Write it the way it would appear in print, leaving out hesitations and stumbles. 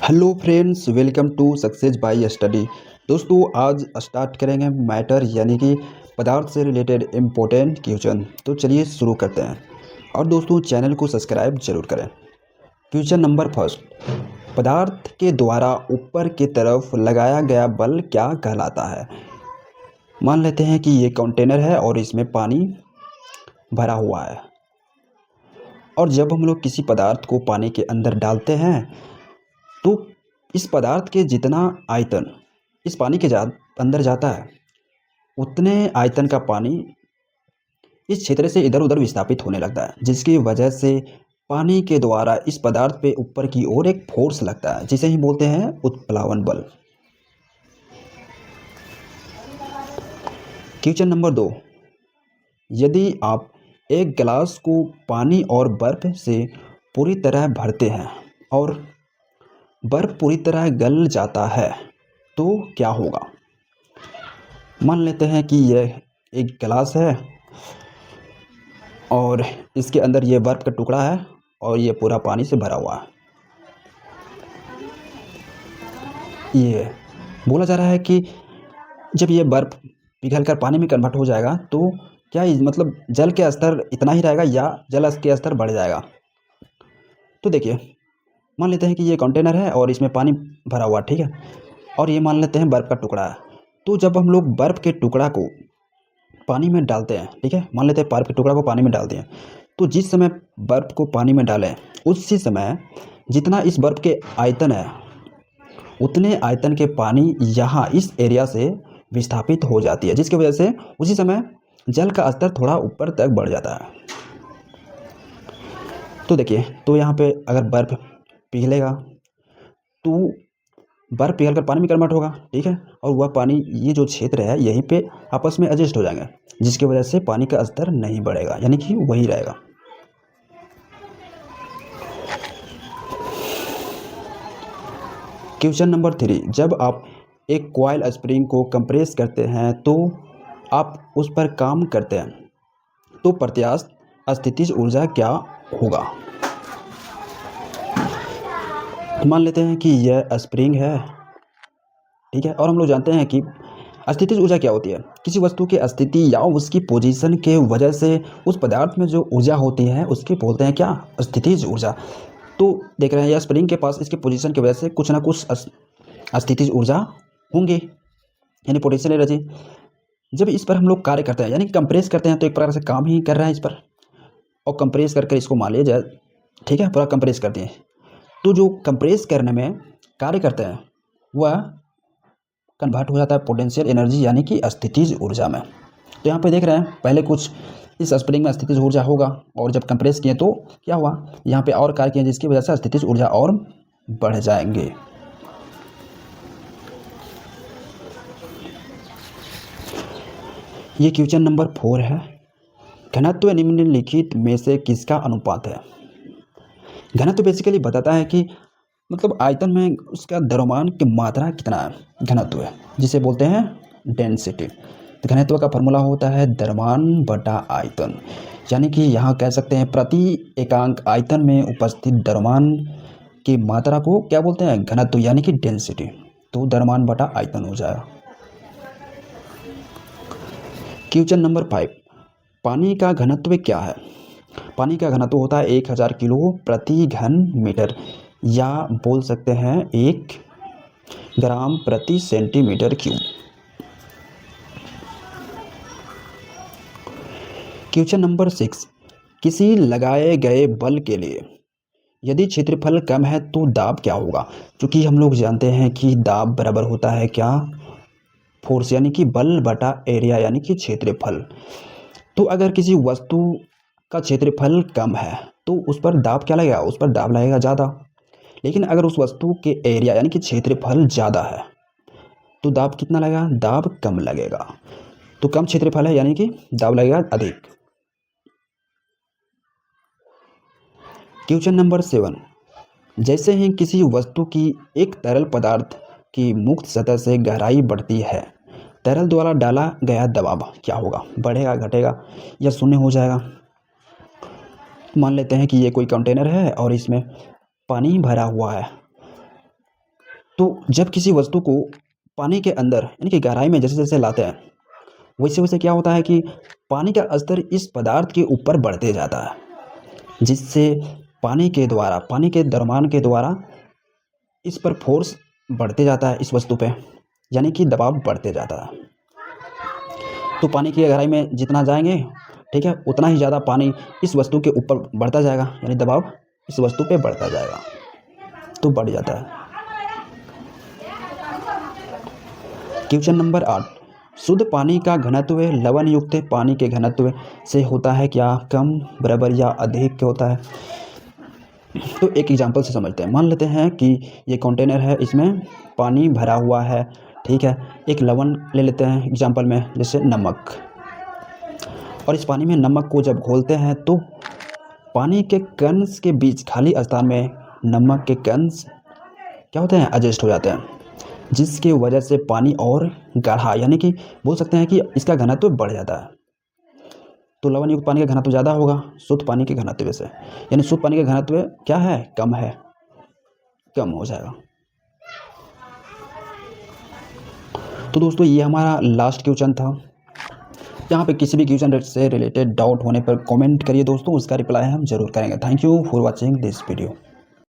Hello friends, welcome to success by study. दोस्तों, आज start करेंगे मैटर यानी कि पदार्थ से रिलेटेड इम्पोर्टेंट क्वेश्चन। तो चलिए शुरू करते हैं। और दोस्तों, चैनल को सब्सक्राइब जरूर करें। क्वेश्चन नंबर फर्स्ट, पदार्थ के द्वारा ऊपर की तरफ लगाया गया बल क्या कहलाता है। मान लेते हैं कि ये कंटेनर है और इसमें पानी भरा हुआ है, और जब हम लोग किसी पदार्थ को पानी के अंदर डालते हैं तो इस पदार्थ के जितना आयतन इस पानी के अंदर जाता है, उतने आयतन का पानी इस क्षेत्र से इधर उधर विस्थापित होने लगता है, जिसकी वजह से पानी के द्वारा इस पदार्थ पे ऊपर की ओर एक फोर्स लगता है, जिसे ही बोलते हैं उत्प्लावन बल। क्वेश्चन नंबर 2, यदि आप एक गिलास को पानी और बर्फ से पूरी तरह भरते हैं और बर्फ पूरी तरह गल जाता है तो क्या होगा। मान लेते हैं कि यह एक गिलास है और इसके अंदर ये बर्फ का टुकड़ा है और ये पूरा पानी से भरा हुआ है। ये बोला जा रहा है कि जब ये बर्फ पिघलकर पानी में कन्वर्ट हो जाएगा तो क्या मतलब जल के स्तर इतना ही रहेगा या जल के स्तर बढ़ जाएगा। तो देखिए, मान लेते हैं कि ये कंटेनर है और इसमें पानी भरा हुआ, ठीक है, और ये मान लेते हैं बर्फ़ का टुकड़ा है। तो जब हम लोग बर्फ़ के टुकड़ा को पानी में डालते हैं, ठीक है, मान लेते हैं बर्फ़ के टुकड़ा को पानी में डालते हैं, तो जिस समय बर्फ़ को पानी में डालें उसी समय जितना इस बर्फ़ के आयतन है, उतने आयतन के पानी यहाँ इस एरिया से विस्थापित हो जाती है, जिसकी वजह से उसी समय जल का स्तर थोड़ा ऊपर तक बढ़ जाता है। तो देखिए, तो यहाँ पे अगर बर्फ़ पिघलेगा तो बर्फ़ पिघलकर पानी में कन्वर्ट होगा, ठीक है, और वह पानी, ये जो क्षेत्र है, यहीं पे आपस में एडजस्ट हो जाएंगे, जिसकी वजह से पानी का स्तर नहीं बढ़ेगा, यानी कि वही रहेगा। क्वेश्चन नंबर 3, जब आप एक कॉइल स्प्रिंग को कंप्रेस करते हैं तो आप उस पर काम करते हैं, तो प्रत्यास्थ स्थितिज ऊर्जा क्या होगा। मान लेते हैं कि यह स्प्रिंग है, ठीक है, और हम लोग जानते हैं कि स्थितिज ऊर्जा क्या होती है। किसी वस्तु की स्थिति या उसकी पोजीशन के वजह से उस पदार्थ में जो ऊर्जा होती है उसकी बोलते हैं क्या, स्थितिज ऊर्जा। तो देख रहे हैं, यह स्प्रिंग के पास इसके पोजीशन की वजह से कुछ ना कुछ स्थितिज ऊर्जा होंगे, यानी पोटेंशियल एनर्जी। जब इस पर हम लोग कार्य करते हैं, यानी कंप्रेस करते हैं, तो एक प्रकार से काम ही कर रहे हैं इस पर, और कंप्रेस करके इसको मान लीजिए, ठीक है, पूरा कंप्रेस कर दिए, तो जो कंप्रेस करने में कार्य करते हैं वह कन्वर्ट हो जाता है पोटेंशियल एनर्जी यानी कि स्थितिज ऊर्जा में। तो यहाँ पे देख रहे हैं, पहले कुछ इस स्प्रिंग में स्थितिज ऊर्जा होगा, और जब कंप्रेस किए तो क्या हुआ, यहाँ पे और कार्य किए, जिसकी वजह से स्थितिज ऊर्जा और बढ़ जाएंगे। ये क्वेश्चन नंबर 4 है, घनत्व निम्नलिखित में से किसका अनुपात है। घनत्व बेसिकली बताता है कि मतलब आयतन में उसका द्रव्यमान की मात्रा कितना है, घनत्व है, जिसे बोलते हैं डेंसिटी। तो घनत्व का फॉर्मूला होता है द्रव्यमान बटा आयतन, यानी कि यहाँ कह सकते हैं प्रति एकांक आयतन में उपस्थित द्रव्यमान की मात्रा को क्या बोलते हैं, घनत्व, यानी कि डेंसिटी। तो द्रव्यमान बटा आयतन हो जाएगा। क्वेश्चन नंबर 5, पानी का घनत्व क्या है। पानी का घनत्व होता है 1000 किलो प्रति घन मीटर, या बोल सकते हैं 1 ग्राम प्रति सेंटीमीटर क्यूब। क्वेश्चन नंबर 6, किसी लगाए गए बल के लिए यदि क्षेत्रफल कम है तो दाब क्या होगा। क्योंकि हम लोग जानते हैं कि दाब बराबर होता है क्या, फोर्स, यानी कि बल बटा एरिया, यानी कि क्षेत्रफल। तो अगर किसी वस्तु का क्षेत्रफल कम है तो उस पर दाब क्या लगेगा, उस पर दाब लगेगा ज़्यादा। लेकिन अगर उस वस्तु के एरिया यानी कि क्षेत्रफल ज़्यादा है तो दाब कितना लगेगा, दाब कम लगेगा। तो कम क्षेत्रफल है यानी कि दाब लगेगा अधिक। क्वेश्चन नंबर 7, जैसे ही किसी वस्तु की एक तरल पदार्थ की मुक्त सतह से गहराई बढ़ती है, तरल द्वारा डाला गया दबाव क्या होगा, बढ़ेगा, घटेगा या शून्य हो जाएगा। मान लेते हैं कि ये कोई कंटेनर है और इसमें पानी भरा हुआ है, तो जब किसी वस्तु को पानी के अंदर यानी कि गहराई में जैसे जैसे लाते हैं, वैसे वैसे क्या होता है कि पानी का स्तर इस पदार्थ के ऊपर बढ़ते जाता है, जिससे पानी के द्रव्यमान के द्वारा इस पर फोर्स बढ़ते जाता है, इस वस्तु पे, यानी कि दबाव बढ़ते जाता है। तो पानी की गहराई में जितना जाएंगे, ठीक है, उतना ही ज़्यादा पानी इस वस्तु के ऊपर बढ़ता जाएगा, यानी दबाव इस वस्तु पे बढ़ता जाएगा, तो बढ़ जाता है। क्वेश्चन नंबर 8, शुद्ध पानी का घनत्व लवण युक्त पानी के घनत्व से होता है क्या? कम, बराबर या अधिक होता है? तो एक एग्जांपल से समझते हैं। मान लेते हैं कि ये कंटेनर है, इसमें पानी भरा हुआ है, ठीक है। एक लवण ले लेते हैं एग्जांपल में, जैसे नमक, और इस पानी में नमक को जब घोलते हैं तो पानी के कण के बीच खाली स्थान में नमक के कण क्या होते हैं? एडजस्ट हो जाते हैं, जिसकी वजह से पानी और गाढ़ा, यानी कि बोल सकते हैं कि इसका घनत्व बढ़ जाता है। तो लवण युक्त पानी का घनत्व ज़्यादा होगा शुद्ध पानी के घनत्व से, यानी शुद्ध पानी का घनत्व क्या है? कम है, कम हो जाएगा। तो दोस्तों ये हमारा लास्ट क्वेश्चन था। यहाँ पे किसी भी क्वेश्चन से रिलेटेड डाउट होने पर कमेंट करिए दोस्तों, उसका रिप्लाई हम जरूर करेंगे। Thank you for watching this video.